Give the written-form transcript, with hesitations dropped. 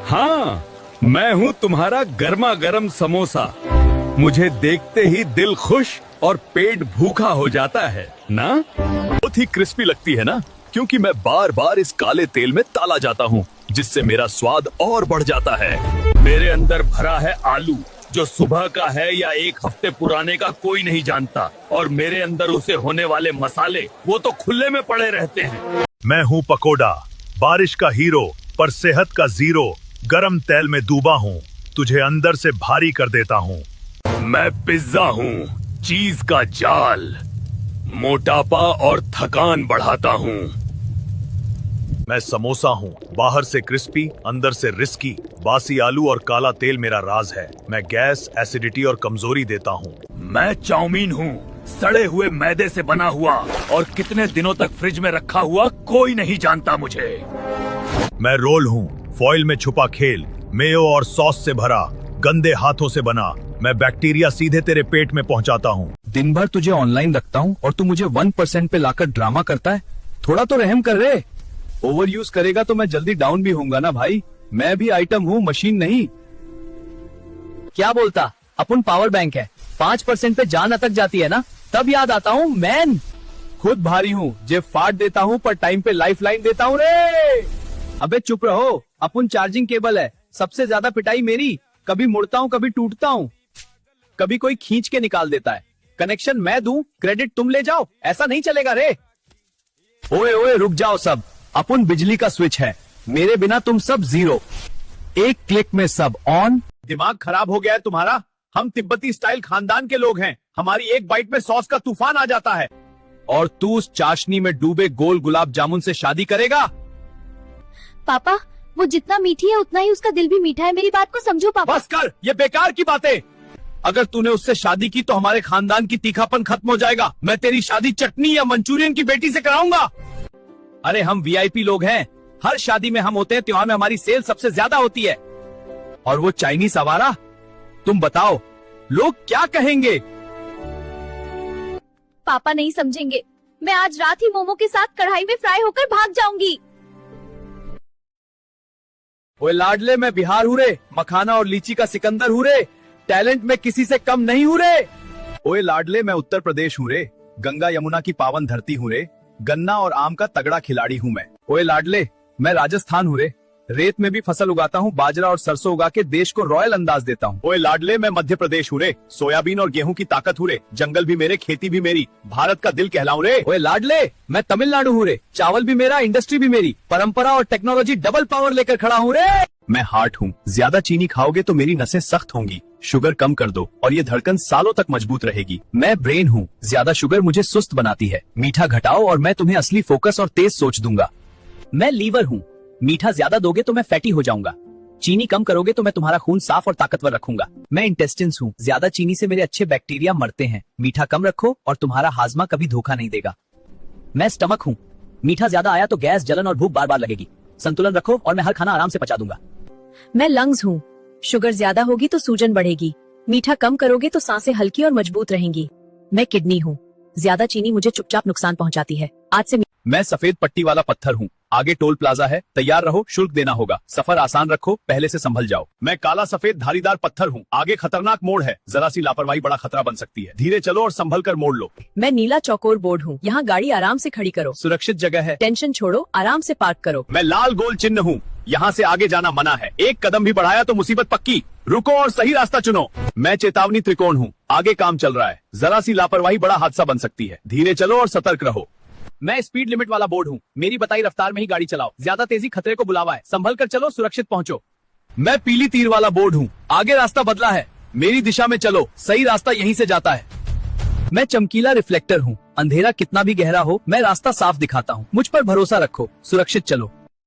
हाँ, मैं हूँ तुम्हारा गर्मा गर्म समोसा। मुझे देखते ही दिल खुश और पेट भूखा हो जाता है ना। बहुत ही क्रिस्पी लगती है ना, क्योंकि मैं बार बार इस काले तेल में ताला जाता हूँ, जिससे मेरा स्वाद और बढ़ जाता है। मेरे अंदर भरा है आलू, जो सुबह का है या एक हफ्ते पुराने का कोई नहीं जानता। और मेरे अंदर उसे होने वाले मसाले, वो तो खुले में पड़े रहते हैं। मैं हूँ पकोड़ा, बारिश का हीरो पर सेहत का जीरो। गरम तेल में डूबा हूँ, तुझे अंदर से भारी कर देता हूँ। मैं पिज्जा हूँ, चीज का जाल, मोटापा और थकान बढ़ाता हूँ। मैं समोसा हूँ, बाहर से क्रिस्पी, अंदर से रिस्की। बासी आलू और काला तेल मेरा राज है। मैं गैस, एसिडिटी और कमजोरी देता हूँ। मैं चाउमीन हूँ, सड़े हुए मैदे से बना हुआ, और कितने दिनों तक फ्रिज में रखा हुआ कोई नहीं जानता मुझे। मैं रोल हूँ, फॉइल में छुपा खेल, मेयो और सॉस से भरा, गंदे हाथों से बना। मैं बैक्टीरिया सीधे तेरे पेट में पहुँचाता हूँ। दिन भर तुझे ऑनलाइन रखता हूँ और तू मुझे 1% पे लाकर ड्रामा करता है। थोड़ा तो रहम कर रे। ओवर यूज करेगा तो मैं जल्दी डाउन भी होऊंगा ना भाई। मैं भी आइटम हूँ, मशीन नहीं। क्या बोलता, अपन पावर बैंक है। 5% पे जान अटक जाती है ना, तब याद आता हूँ मैन। खुद भारी हूँ, जेब फाड़ देता हूँ, पर टाइम पे लाइफ लाइन देता हूँ रे। अबे चुप रहो, अपन चार्जिंग केबल है। सबसे ज्यादा पिटाई मेरी। कभी मुड़ता हूँ, कभी टूटता हूँ, कभी कोई खींच के निकाल देता है। कनेक्शन मैं दूं, क्रेडिट तुम ले जाओ, ऐसा नहीं चलेगा रे। ओए ओए रुक जाओ सब, अपन बिजली का स्विच है। मेरे बिना तुम सब जीरो। एक क्लिक में सब ऑन। दिमाग खराब हो गया है तुम्हारा? हम तिब्बती स्टाइल खानदान के लोग हैं। हमारी एक बाइट में सॉस का तूफान आ जाता है। और तू उस चाशनी में डूबे गोल गुलाब जामुन से शादी करेगा? पापा, वो जितना मीठी है उतना ही उसका दिल भी मीठा है। मेरी बात को समझो पापा। बस कर, ये बेकार की बातें। अगर तूने उससे शादी की तो हमारे खानदान की तीखापन खत्म हो जाएगा। मैं तेरी शादी चटनी या मंचूरियन की बेटी से कराऊंगा। अरे हम वीआईपी लोग हैं, हर शादी में हम होते हैं, त्योहार में हमारी सेल सबसे ज्यादा होती है। और वो चाइनीज आवारा, तुम बताओ लोग क्या कहेंगे? पापा नहीं समझेंगे। मैं आज रात ही मोमो के साथ कढ़ाई में फ्राई होकर भाग जाऊंगी। ओए लाडले, मैं बिहार हूँ रे, मखाना और लीची का सिकंदर हूँ रे। टैलेंट में किसी से कम नहीं हूँ रे। ओए लाडले, मैं उत्तर प्रदेश हूँ रे, गंगा यमुना की पावन धरती हूँ रे। गन्ना और आम का तगड़ा खिलाड़ी हूँ मैं। ओए लाडले, मैं राजस्थान हूँ रे, रेत में भी फसल उगाता हूँ, बाजरा और सरसों उगा के देश को रॉयल अंदाज देता हूँ। ओए लाडले, मैं मध्य प्रदेश हूँ रे, सोयाबीन और गेहूं की ताकत हूँ रे। जंगल भी मेरे, खेती भी मेरी, भारत का दिल कहलाऊं रे। ओए लाडले, मैं तमिलनाडु हूँ रे, चावल भी मेरा, इंडस्ट्री भी मेरी, परंपरा और टेक्नोलॉजी डबल पावर लेकर खड़ा हूँ रे। मैं हार्ट हूँ, ज्यादा चीनी खाओगे तो मेरी नसें सख्त होंगी। शुगर कम कर दो और ये धड़कन सालों तक मजबूत रहेगी। मैं ब्रेन हूँ, ज्यादा शुगर मुझे सुस्त बनाती है। मीठा घटाओ और मैं तुम्हें असली फोकस और तेज सोच दूंगा। मैं लीवर हूँ, मीठा ज्यादा दोगे तो मैं फैटी हो जाऊंगा। चीनी कम करोगे तो मैं तुम्हारा खून साफ और ताकतवर रखूंगा। मैं इंटेस्टिन्स हूँ, ज्यादा चीनी से मेरे अच्छे बैक्टीरिया मरते हैं। मीठा कम रखो और तुम्हारा हाजमा कभी धोखा नहीं देगा। मैं स्टमक हूँ, मीठा ज्यादा आया तो गैस, जलन और भूख बार बार लगेगी। संतुलन रखो और मैं हर खाना आराम से पचा दूंगा। मैं लंग्स हूँ, शुगर ज्यादा होगी तो सूजन बढ़ेगी। मीठा कम करोगे तो सांसें हल्की और मजबूत रहेंगी। मैं किडनी हूँ, ज्यादा चीनी मुझे चुपचाप नुकसान पहुँचाती है। आज से मैं सफेद पट्टी वाला पत्थर हूँ, आगे टोल प्लाजा है, तैयार रहो, शुल्क देना होगा। सफर आसान रखो, पहले से संभल जाओ। मैं काला सफेद धारीदार पत्थर हूँ, आगे खतरनाक मोड़ है, जरा सी लापरवाही बड़ा खतरा बन सकती है। धीरे चलो और संभल कर मोड़ लो। मैं नीला चौकोर बोर्ड हूँ, यहाँ गाड़ी आराम से खड़ी करो। सुरक्षित जगह है, टेंशन छोड़ो, आराम से पार्क करो। मैं लाल गोल चिन्ह हूँ, यहाँ से आगे जाना मना है। एक कदम भी बढ़ाया तो मुसीबत पक्की। रुको और सही रास्ता चुनो। मैं चेतावनी त्रिकोण हूँ, आगे काम चल रहा है, जरा सी लापरवाही बड़ा हादसा बन सकती है। धीरे चलो और सतर्क रहो। मैं स्पीड लिमिट वाला बोर्ड हूँ, मेरी बताई रफ्तार में ही गाड़ी चलाओ। ज्यादा तेजी खतरे को बुलावा है, संभल कर चलो, सुरक्षित पहुँचो। मैं पीली तीर वाला बोर्ड हूँ, आगे रास्ता बदला है, मेरी दिशा में चलो, सही रास्ता यहीं से जाता है। मैं चमकीला रिफ्लेक्टर हूँ, अंधेरा कितना भी गहरा हो मैं रास्ता साफ दिखाता हूँ। मुझ पर भरोसा रखो, सुरक्षित चलो।